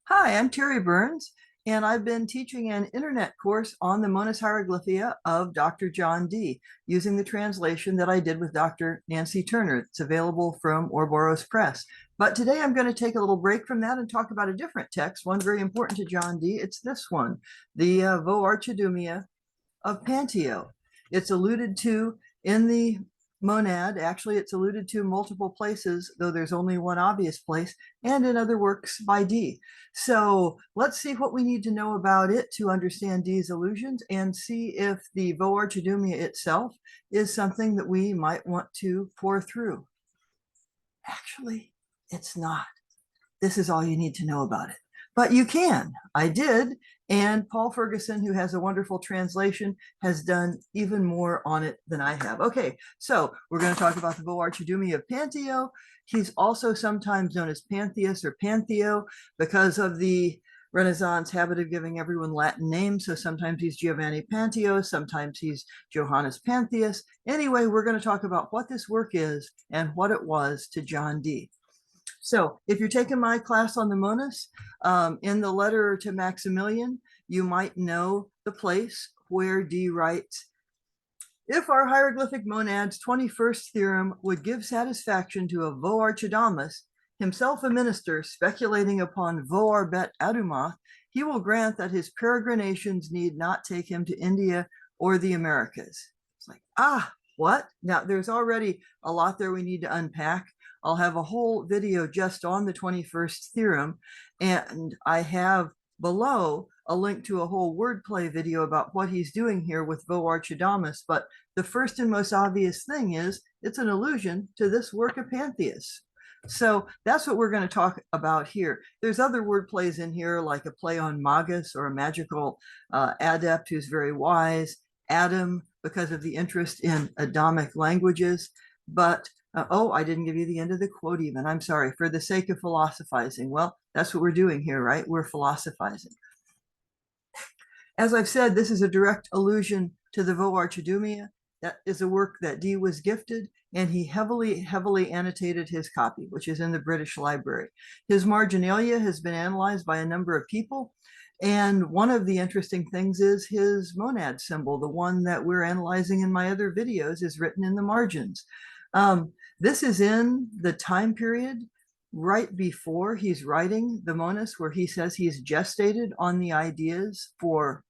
Hi, I'm Terry Burns, and I've been teaching an internet course on the Monas Hieroglyphica of Dr. John Dee, using the translation that I did with Dr. Nancy Turner. It's available from Ouroboros Press. But today I'm going to take a little break from that and talk about a different text, one very important to John Dee. It's this one, the Voarchadúmia of Panteo. It's alluded to in the monad. Actually, it's alluded to multiple places, though there's only one obvious place, and in other works by Dee. So let's see what we need to know about it to understand Dee's allusions and see if the Voarchadúmia itself is something that we might want to pour through. Actually, it's not. This is all you need to know about it. But you can. I did. And Paul Ferguson, who has a wonderful translation, has done even more on it than I have. Okay, so we're going to talk about the Voarchadúmia of Panteo. He's also sometimes known as Pantheus or Pantheo because of the Renaissance habit of giving everyone Latin names. So sometimes he's Giovanni Panteo, sometimes he's Johannes Pantheus. Anyway, we're going to talk about what this work is and what it was to John Dee. So if you're taking my class on the Monas, in the letter to Maximillian, you might know the place where Dee writes, if our hieroglyphic monad's 21st theorem would give satisfaction to a Voarchadúmus, himself a minister speculating upon Voarchadúmata, he will grant that his peregrinations need not take him to India or the Americas. It's like, what? Now, there's already a lot there we need to unpack. I'll have a whole video just on the 21st theorem, and I have below a link to a whole wordplay video about what he's doing here with Voarchadúmus. But the first and most obvious thing is it's an allusion to this work of Pantheus. So that's what we're going to talk about here. There's other word plays in here, like a play on magus, or a magical adept who's very wise, Adam, because of the interest in Adamic languages. But I didn't give you the end of the quote even. I'm sorry, for the sake of philosophizing. Well, that's what we're doing here, right? We're philosophizing. As I've said, this is a direct allusion to the Voarchadúmia. That is a work that Dee was gifted, and he heavily annotated his copy, which is in the British Library. His marginalia has been analyzed by a number of people, and one of the interesting things is his monad symbol. The one that we're analyzing in my other videos is written in the margins. This is in the time period right before he's writing the Monas, where he says he's gestated on the ideas for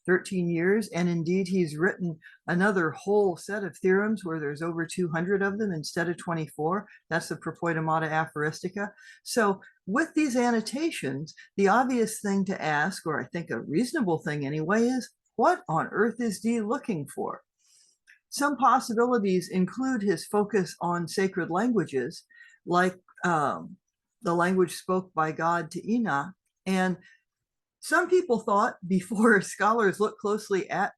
13 years. And indeed, he's written another whole set of theorems where there's over 200 of them instead of 24. That's the Propaedeumata Aphoristica. So with these annotations, the obvious thing to ask, or I think a reasonable thing anyway, is what on earth is Dee looking for? Some possibilities include his focus on sacred languages, like the language spoke by God to Enoch. And some people thought, before scholars looked closely at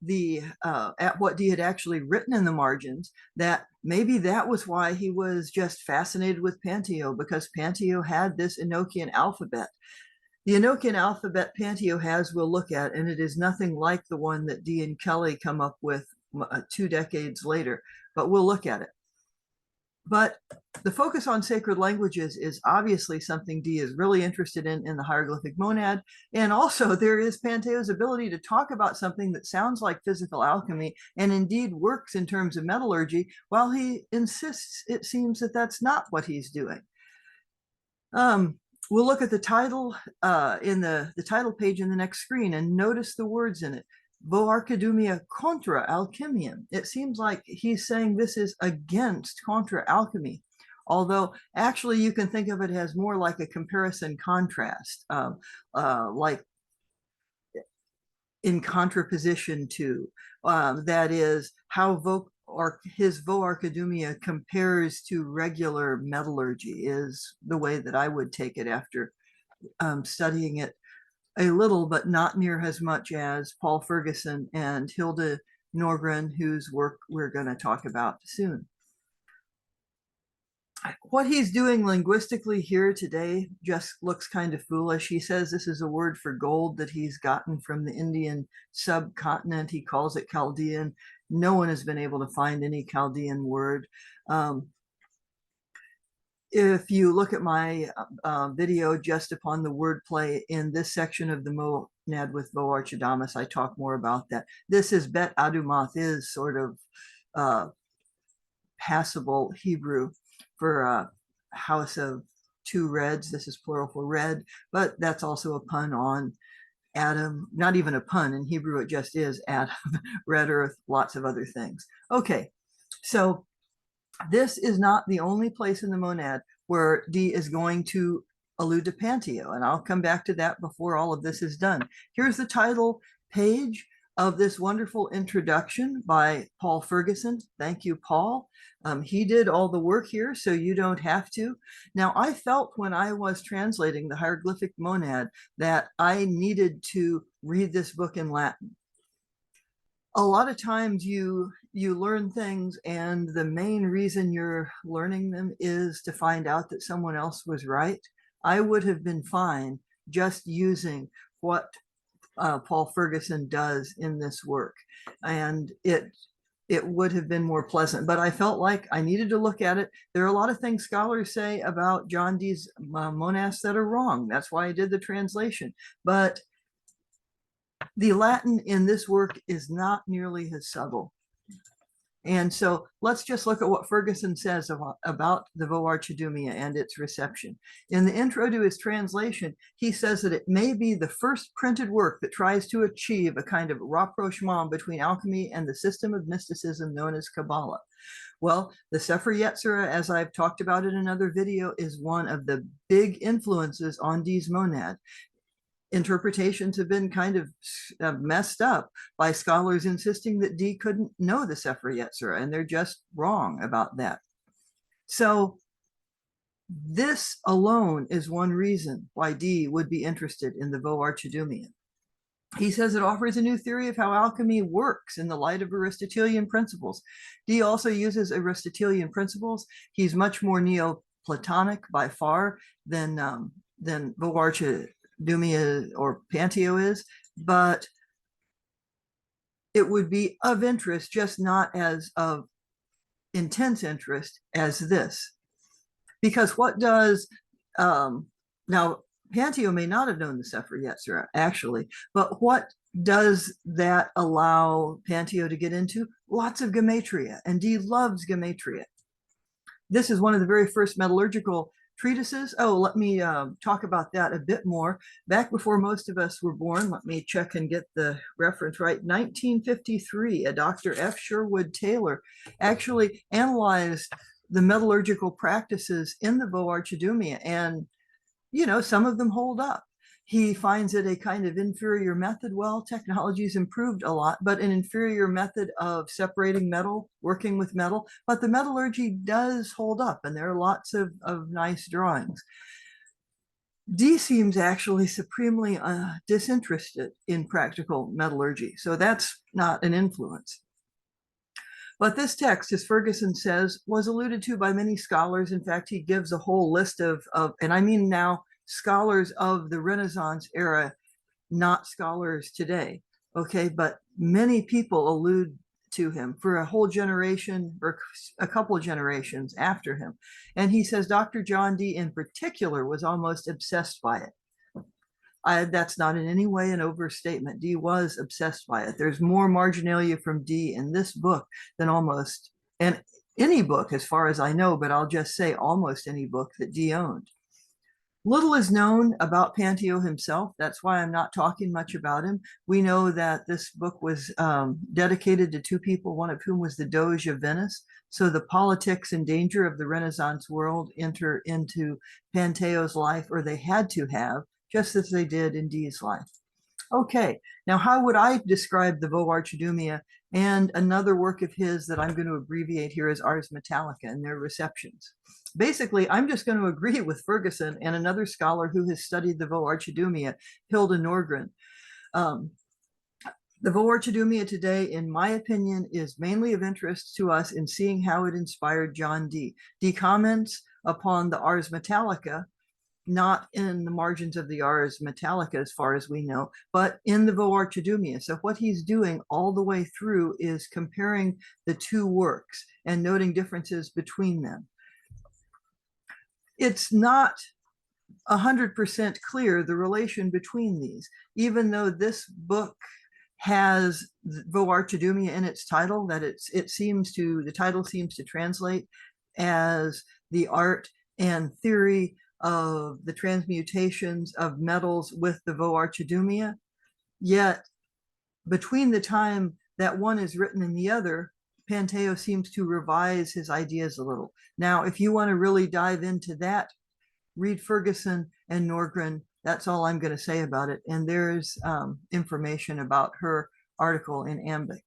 what Dee had actually written in the margins, that maybe that was why he was just fascinated with Panteo, because Panteo had this Enochian alphabet. The Enochian alphabet Panteo has, we'll look at, and it is nothing like the one that Dee and Kelly come up with 2 decades later, but we'll look at it. But the focus on sacred languages is obviously something Dee is really interested in the hieroglyphic monad. And also there is Panteo's ability to talk about something that sounds like physical alchemy and indeed works in terms of metallurgy, while he insists, it seems, that that's not what he's doing. We'll look at the title in the title page in the next screen and notice the words in it. Voarchadúmia contra alchemiam. It seems like he's saying this is against contra alchemy, although actually you can think of it as more like a comparison contrast, like in contraposition to, that is how his Voarchadúmia compares to regular metallurgy, is the way that I would take it after studying it a little, but not near as much as Paul Ferguson and Hilda Norgren, whose work we're going to talk about soon. What he's doing linguistically here today just looks kind of foolish. He says this is a word for gold that he's gotten from the Indian subcontinent. He calls it Chaldean. No one has been able to find any Chaldean word. if you look at my video just upon the wordplay in this section of the monad with Voarchadúmia, I talk more about that. This is bet adumath, is sort of passable Hebrew for a house of two reds. This is plural for red, but that's also a pun on Adam. Not even a pun. In Hebrew, it just is Adam, red earth, lots of other things. Okay, so this is not the only place in the monad where D is going to allude to Panteo, and I'll come back to that before all of this is done. Here's the title page of this wonderful introduction by Paul Ferguson. Thank you, Paul. He did all the work here, so you don't have to. Now, I felt when I was translating the hieroglyphic monad that I needed to read this book in Latin. A lot of times you learn things, and the main reason you're learning them is to find out that someone else was right. I would have been fine just using what Paul Ferguson does in this work, and it would have been more pleasant, but I felt like I needed to look at it. There are a lot of things scholars say about John Dee's monads that are wrong. That's why I did the translation. But the Latin in this work is not nearly as subtle. And so let's just look at what Ferguson says about the Voarchadúmia and its reception. In the intro to his translation, he says that it may be the first printed work that tries to achieve a kind of rapprochement between alchemy and the system of mysticism known as Kabbalah. Well, the Sefer Yetzirah, as I've talked about in another video, is one of the big influences on Dee's monad. Interpretations have been kind of messed up by scholars insisting that Dee couldn't know the Sefer Yetzirah, and they're just wrong about that. So this alone is one reason why Dee would be interested in the Voarchadúmia. He says it offers a new theory of how alchemy works in the light of Aristotelian principles. Dee also uses Aristotelian principles. He's much more Neoplatonic by far than Voarchadúmia or Panteo is, but it would be of interest, just not as of intense interest as this. Because what does, now Panteo may not have known the Sefer Yetzirah actually, but what does that allow Panteo to get into? Lots of gematria, and Dee loves gematria. This is one of the very first metallurgical treatises. Oh, let me talk about that a bit more. Back before most of us were born, let me check and get the reference right. 1953, a Dr. F. Sherwood Taylor actually analyzed the metallurgical practices in the Voarchadúmia, and you know, some of them hold up. He finds it a kind of inferior method. Well, technology's improved a lot, but an inferior method of separating metal, working with metal, but the metallurgy does hold up, and there are lots of nice drawings. Dee seems actually supremely disinterested in practical metallurgy, so that's not an influence. But this text, as Ferguson says, was alluded to by many scholars. In fact, he gives a whole list of and I mean now scholars of the Renaissance era, not scholars today, okay? But many people allude to him for a whole generation or a couple of generations after him. And he says Dr. John Dee in particular was almost obsessed by it. That's not in any way an overstatement. Dee was obsessed by it. There's more marginalia from Dee in this book than almost any book, as far as I know, but I'll just say almost any book that Dee owned. Little is known about Panteo himself. That's why I'm not talking much about him. We know that this book was dedicated to two people, one of whom was the Doge of Venice. So the politics and danger of the Renaissance world enter into Panteo's life, or they had to have, just as they did in Dee's life. Okay, now how would I describe the Voarchadúmia and another work of his that I'm going to abbreviate here as Ars Metallica and their receptions? Basically, I'm just going to agree with Ferguson and another scholar who has studied the Voarchadúmia, Hilda Norgren. The Voarchadúmia today, in my opinion, is mainly of interest to us in seeing how it inspired John Dee. Dee comments upon the Ars Metallica, not in the margins of the Ars Metallica as far as we know, but in the Voarchadúmia. So what he's doing all the way through is comparing the two works and noting differences between them. it's not 100% clear the relation between these, even though this book has Voarchadúmia in its title, that the title seems to translate as the art and theory of the transmutations of metals with the Voarchadúmia. Yet between the time that one is written and the other, Panteo seems to revise his ideas a little. Now, if you want to really dive into that, read Ferguson and Norgren. That's all I'm going to say about it. And there's information about her article in Ambix.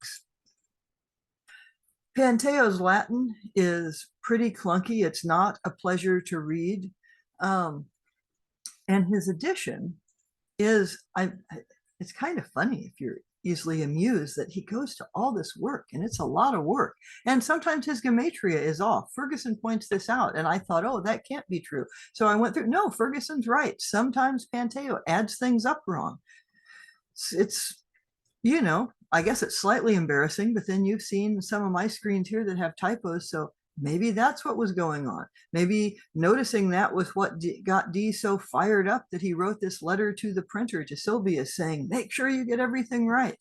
Panteo's Latin is pretty clunky. It's not a pleasure to read. And his edition is, it's kind of funny if you're easily amused that he goes to all this work, and it's a lot of work. And sometimes his gematria is off. Ferguson points this out, and I thought, oh, that can't be true. So I went through, no, Ferguson's right. Sometimes Panteo adds things up wrong. It's, you know, I guess it's slightly embarrassing, but then you've seen some of my screens here that have typos. So maybe that's what was going on. Maybe noticing that was what got Dee so fired up that he wrote this letter to the printer, to Sylvia, saying, make sure you get everything right.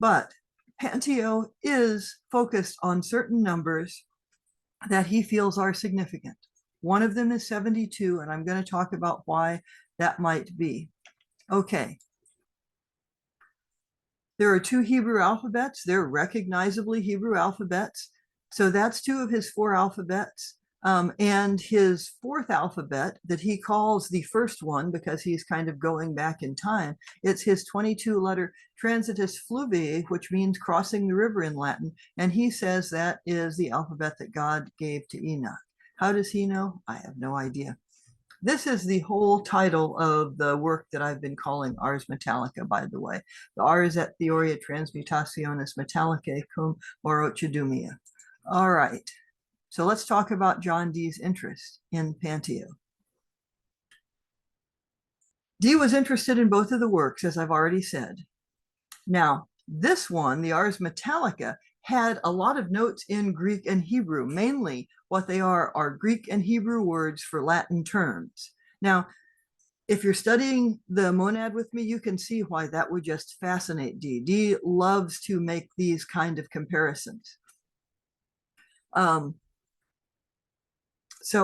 But Panteo is focused on certain numbers that he feels are significant. One of them is 72, and I'm going to talk about why that might be. Okay. There are 2 Hebrew alphabets. They're recognizably Hebrew alphabets. So that's 2 of his 4 alphabets. And his 4th alphabet that he calls the first one, because he's kind of going back in time, it's his 22-letter Transitus Fluvii, which means crossing the river in Latin. And he says that is the alphabet that God gave to Enoch. How does he know? I have no idea. This is the whole title of the work that I've been calling Ars Metallica, by the way. The Ars et Theoria Transmutationis Metallicae cum Voarchadúmia. All right, so let's talk about John Dee's interest in Panteo. Dee was interested in both of the works, as I've already said. Now, this one, the Ars Metallica, had a lot of notes in Greek and Hebrew. Mainly what they are Greek and Hebrew words for Latin terms. Now, if you're studying the monad with me, you can see why that would just fascinate Dee. Dee loves to make these kind of comparisons. So,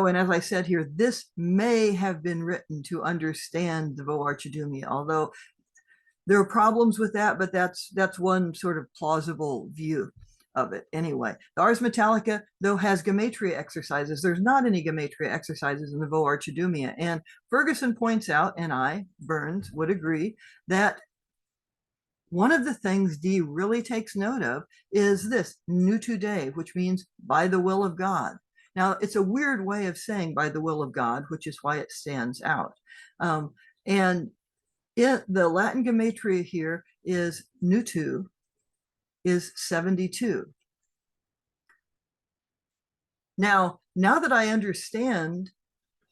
and as I said here, this may have been written to understand the Voarchadúmia, although there are problems with that, but that's one sort of plausible view of it. Anyway, the Ars Metallica, though, has gematria exercises. There's not any gematria exercises in the Voarchadúmia. And Ferguson points out, and I, Burns, would agree, that one of the things Dee really takes note of is this, nutude, which means by the will of God. Now, it's a weird way of saying by the will of God, which is why it stands out. And the Latin gematria here is nutu, is 72. Now that I understand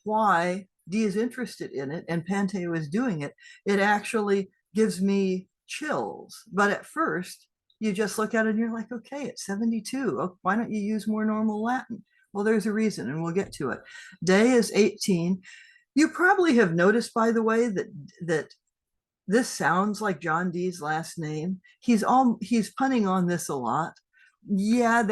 why Dee is interested in it and Panteo is doing it, it actually gives me chills. But at first, you just look at it and you're like, okay, it's 72. Oh, why don't you use more normal Latin? Well, there's a reason, and we'll get to it. Day is 18. You probably have noticed, by the way, that this sounds like John Dee's last name. He's punning on this a lot. Yeah,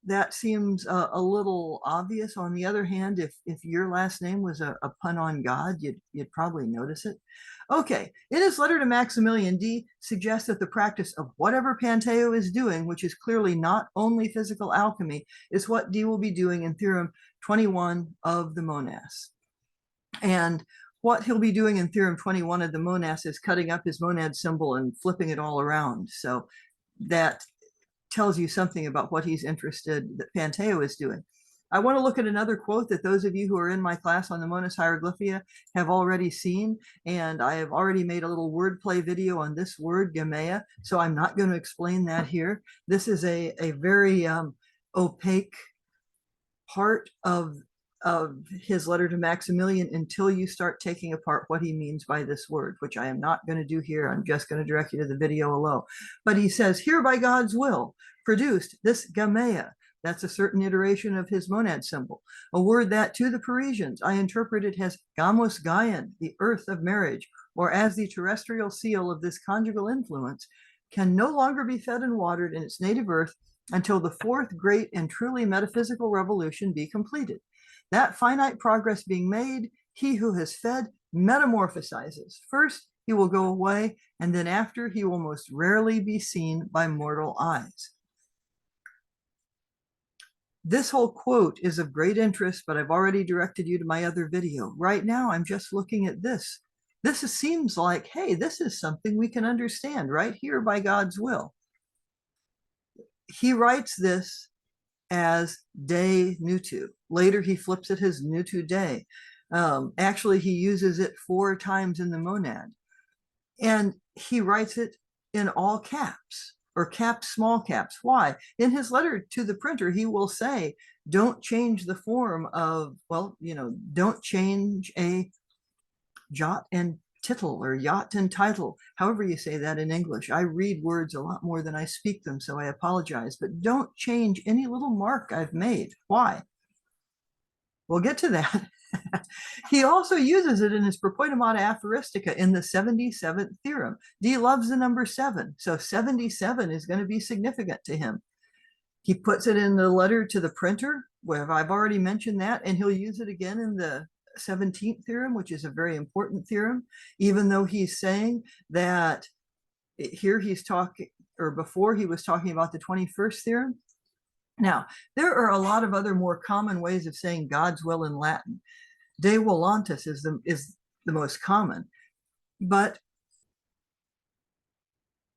that seems a little obvious. On the other hand, if your last name was a pun on God, you'd probably notice it. Okay, in his letter to Maximillian, Dee suggests that the practice of whatever Panteo is doing, which is clearly not only physical alchemy, is what Dee will be doing in Theorem 21 of the Monas. And what he'll be doing in Theorem 21 of the Monas is cutting up his monad symbol and flipping it all around. So that tells you something about what he's interested that Panteo is doing. I want to look at another quote that those of you who are in my class on the Monas Hieroglyphica have already seen, and I have already made a little wordplay video on this word, gamea, so I'm not going to explain that here. This is a very opaque part of his letter to Maximillian until you start taking apart what he means by this word, which I am not going to do here. I'm just going to direct you to the video below. But he says, here by God's will, produced this gamea, That's a certain iteration of his monad symbol. A word that to the Parisians I interpreted as gamos Gaian, the earth of marriage, or as the terrestrial seal of this conjugal influence, can no longer be fed and watered in its native earth until the fourth great and truly metaphysical revolution be completed. That finite progress being made, he who has fed metamorphosizes. First, he will go away, and then after, he will most rarely be seen by mortal eyes. This whole quote is of great interest, but I've already directed you to my other video. Right now, I'm just looking at this. This seems like, hey, this is something we can understand right here by God's will. He writes this as day nutu. Later, he flips it as nutu day. Actually, he uses it 4 times in the monad. And he writes it in all caps, or caps, small caps. Why? In his letter to the printer, he will say, don't change the form of, well, don't change a jot and tittle or yacht and title, however you say that in English. I read words a lot more than I speak them, so I apologize, but don't change any little mark I've made. Why? We'll get to that. He also uses it in his Propaedeumata Aphoristica in the 77th theorem. Dee loves the number 7, so 77 is going to be significant to him. He puts it in the letter to the printer, where I've already mentioned that, and he'll use it again in the 17th theorem, which is a very important theorem, even though he's saying that here he's talking, or before he was talking about the 21st theorem. Now, there are a lot of other more common ways of saying God's will in Latin. De volantis is the most common, but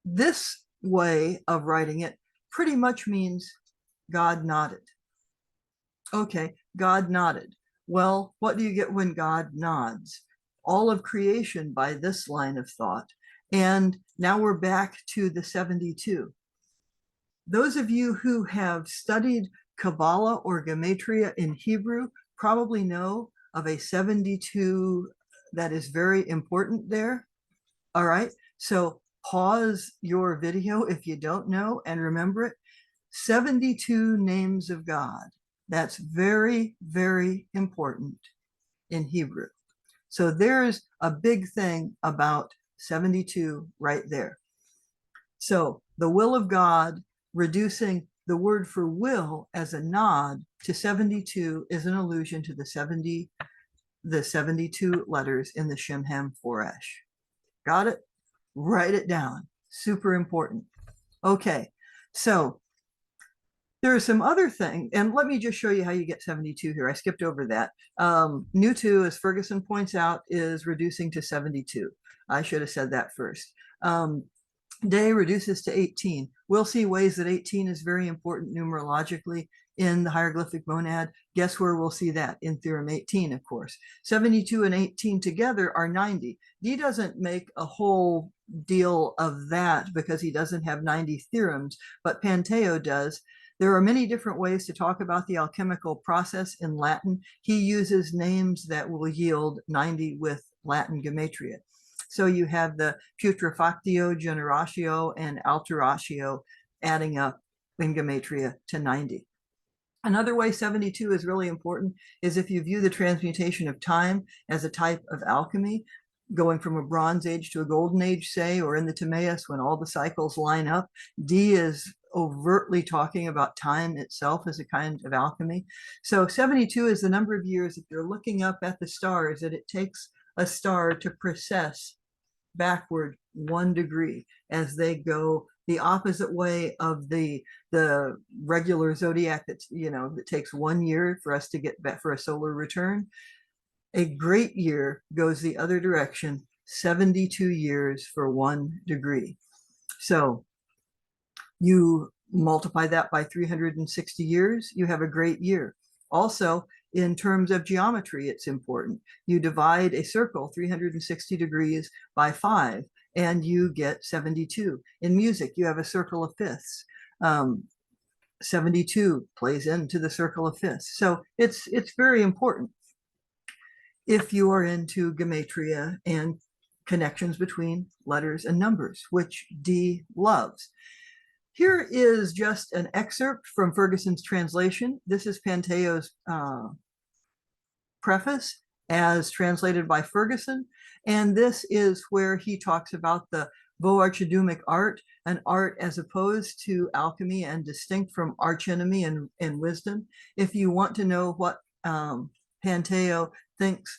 this way of writing it pretty much means God nodded. Okay, God nodded. Well, what do you get when God nods? All of creation by this line of thought. And now we're back to the 72. Those of you who have studied Kabbalah or Gematria in Hebrew probably know of a 72 that is very important there. All right, so pause your video if you don't know and remember it. 72 names of God. That's very, very important in Hebrew. So there's a big thing about 72 right there. So the will of God, reducing the word for will as a nod to 72 is an allusion to the 72 letters in the Shem Ham Foresh. Got it? Write it down. Super important. Okay, so there are some other things, and let me just show you how you get 72 here. I skipped over that. Nutu, as Ferguson points out, is reducing to 72. I should have said that first. Day reduces to 18. We'll see ways that 18 is very important numerologically in the hieroglyphic monad. Guess where we'll see that? In theorem 18, of course. 72 and 18 together are 90. Dee doesn't make a whole deal of that because he doesn't have 90 theorems, but Panteo does. There are many different ways to talk about the alchemical process in Latin. He uses names that will yield 90 with Latin gematria. So you have the putrefactio, generatio, and alteratio adding up in gematria to 90. Another way 72 is really important is if you view the transmutation of time as a type of alchemy, going from a Bronze Age to a Golden Age, say, or in the Timaeus when all the cycles line up. Dee is overtly talking about time itself as a kind of alchemy. So 72 is the number of years, if you're looking up at the stars, that it takes a star to precess backward 1 degree as they go the opposite way of the regular zodiac that's, that takes 1 year for us to get back for a solar return. A great year goes the other direction, 72 years for 1 degree. So you multiply that by 360 years, you have a great year. Also, in terms of geometry, it's important. You divide a circle 360 degrees by 5, and you get 72. In music, you have a circle of fifths. 72 plays into the circle of fifths. So it's very important if you are into gematria and connections between letters and numbers, which Dee loves. Here is just an excerpt from Ferguson's translation. This is Pantheo's preface as translated by Ferguson. And this is where he talks about the Voarchadúmic art, an art as opposed to alchemy and distinct from archenemy and wisdom. If you want to know what Panteo thinks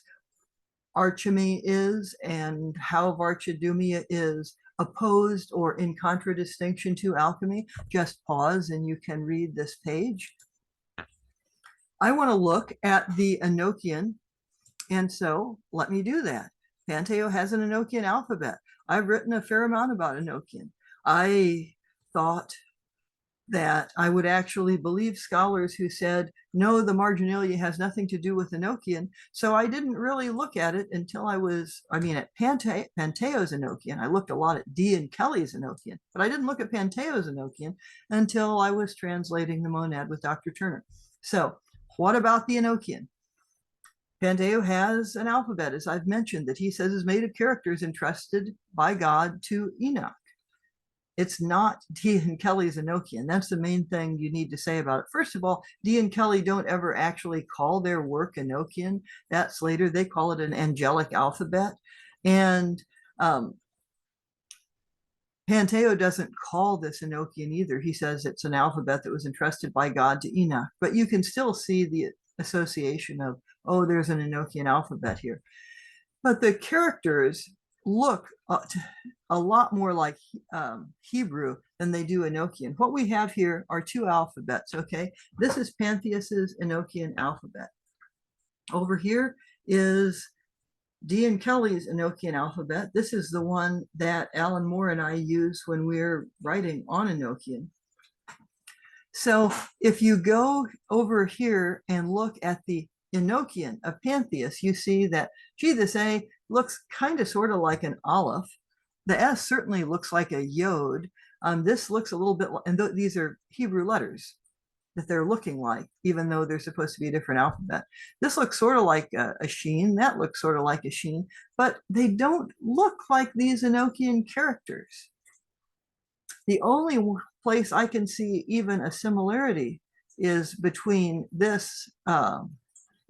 archemy is and how Voarchadúmia is opposed or in contradistinction to alchemy, just pause and you can read this page. I want to look at the Enochian, and so let me do that. Panteo has an Enochian alphabet. I've written a fair amount about Enochian. I thought that I would actually believe scholars who said, no, the marginalia has nothing to do with Enochian. So I didn't really look at it until I was, at Panteo's Enochian. I looked a lot at Dee and Kelly's Enochian, but I didn't look at Panteo's Enochian until I was translating the Monad with Dr. Turner. So what about the Enochian? Panteo has an alphabet, as I've mentioned, that he says is made of characters entrusted by God to Enoch. It's not Dee and Kelly's Enochian. That's the main thing you need to say about it. First of all, Dee and Kelly don't ever actually call their work Enochian. That's later. They call it an angelic alphabet. And Panteo doesn't call this Enochian either. He says it's an alphabet that was entrusted by God to Enoch. But you can still see the association of, oh, there's an Enochian alphabet here. But the characters look a lot more like Hebrew than they do Enochian. What we have here are two alphabets, okay? This is Pantheus's Enochian alphabet. Over here is Dee and Kelly's Enochian alphabet. This is the one that Alan Moore and I use when we're writing on Enochian. So if you go over here and look at the Enochian of Pantheus, you see that, gee, this A looks kind of sort of like an aleph. The S certainly looks like a yod. This looks a little bit, and these are Hebrew letters that they're looking like, even though they're supposed to be a different alphabet. This looks sort of like a sheen. That looks sort of like a sheen, but they don't look like these Enochian characters. The only place I can see even a similarity is between this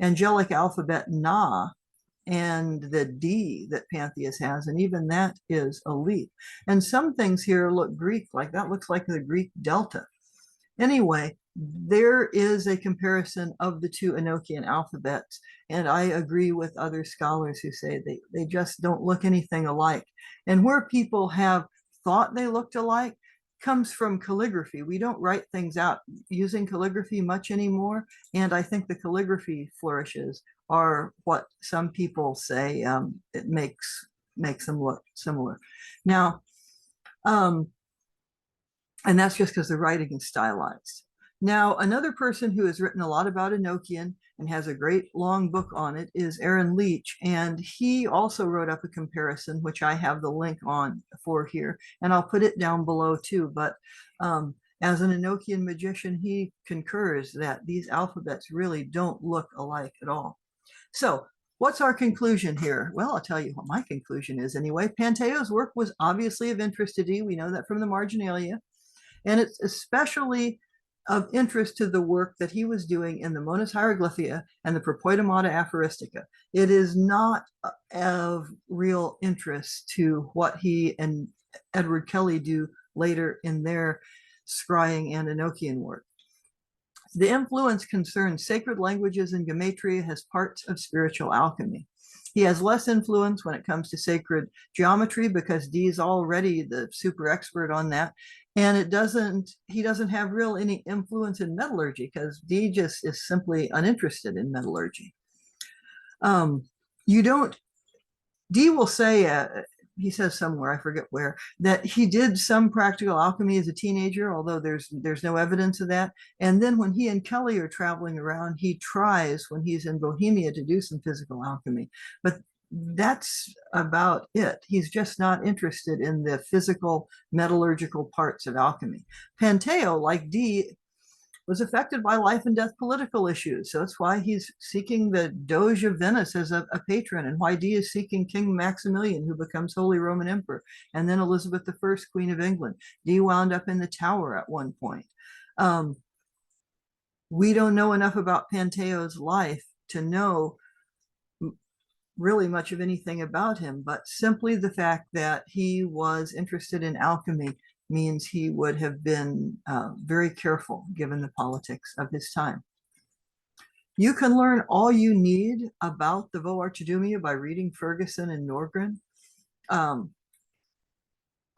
angelic alphabet Na and the D that Pantheus has, and even that is a leap. And some things here look Greek, like that looks like the Greek delta. Anyway, there is a comparison of the two Enochian alphabets, and I agree with other scholars who say they just don't look anything alike. And where people have thought they looked alike comes from calligraphy. We don't write things out using calligraphy much anymore, and I think the calligraphy flourishes are what some people say it makes them look similar. Now, and that's just because the writing is stylized. Now, another person who has written a lot about Enochian and has a great long book on it is Aaron Leitch, and he also wrote up a comparison, which I have the link on for here, and I'll put it down below too. But as an Enochian magician, he concurs that these alphabets really don't look alike at all. So what's our conclusion here? Well, I'll tell you what my conclusion is anyway. Panteo's work was obviously of interest to Dee. We know that from the marginalia. And it's especially of interest to the work that he was doing in the Monas Hieroglyphica and the Propaedeumata Aphoristica. It is not of real interest to what he and Edward Kelly do later in their scrying and Enochian work. The influence concerns sacred languages and gematria as parts of spiritual alchemy. He has less influence when it comes to sacred geometry because Dee is already the super expert on that. And he doesn't have real any influence in metallurgy because Dee just is simply uninterested in metallurgy. Dee will say, he says somewhere, I forget where, that he did some practical alchemy as a teenager, although there's no evidence of that. And then when he and Kelly are traveling around, he tries when he's in Bohemia to do some physical alchemy. But that's about it. He's just not interested in the physical metallurgical parts of alchemy. Panteo, like Dee, was affected by life and death political issues. So that's why he's seeking the Doge of Venice as a patron, and why Dee is seeking King Maximillian, who becomes Holy Roman Emperor, and then Elizabeth I, Queen of England. Dee wound up in the Tower at one point. We don't know enough about Pantheo's life to know really much of anything about him, but simply the fact that he was interested in alchemy means he would have been very careful given the politics of his time. You can learn all you need about the Voarchadúmia by reading Ferguson and Norgren.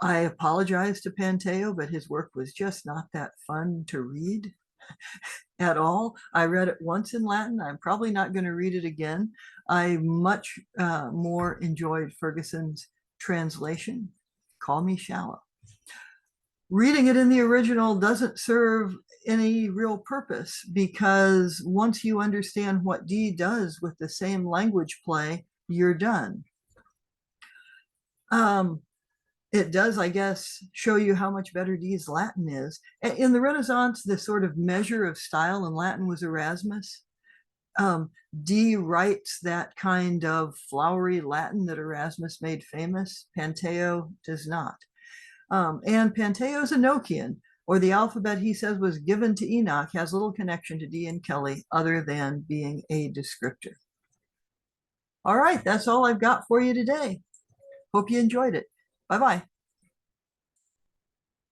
I apologize to Panteo, but his work was just not that fun to read at all. I read it once in Latin. I'm probably not going to read it again. I much more enjoyed Ferguson's translation. Call me shallow. Reading it in the original doesn't serve any real purpose, because once you understand what Dee does with the same language play, you're done. It does, I guess, show you how much better Dee's Latin is. In the Renaissance, the sort of measure of style in Latin was Erasmus. Dee writes that kind of flowery Latin that Erasmus made famous. Panteo does not. And Panteo's Enochian, or the alphabet he says was given to Enoch, has little connection to Dee and Kelly other than being a descriptor. All right, that's all I've got for you today. Hope you enjoyed it. Bye-bye.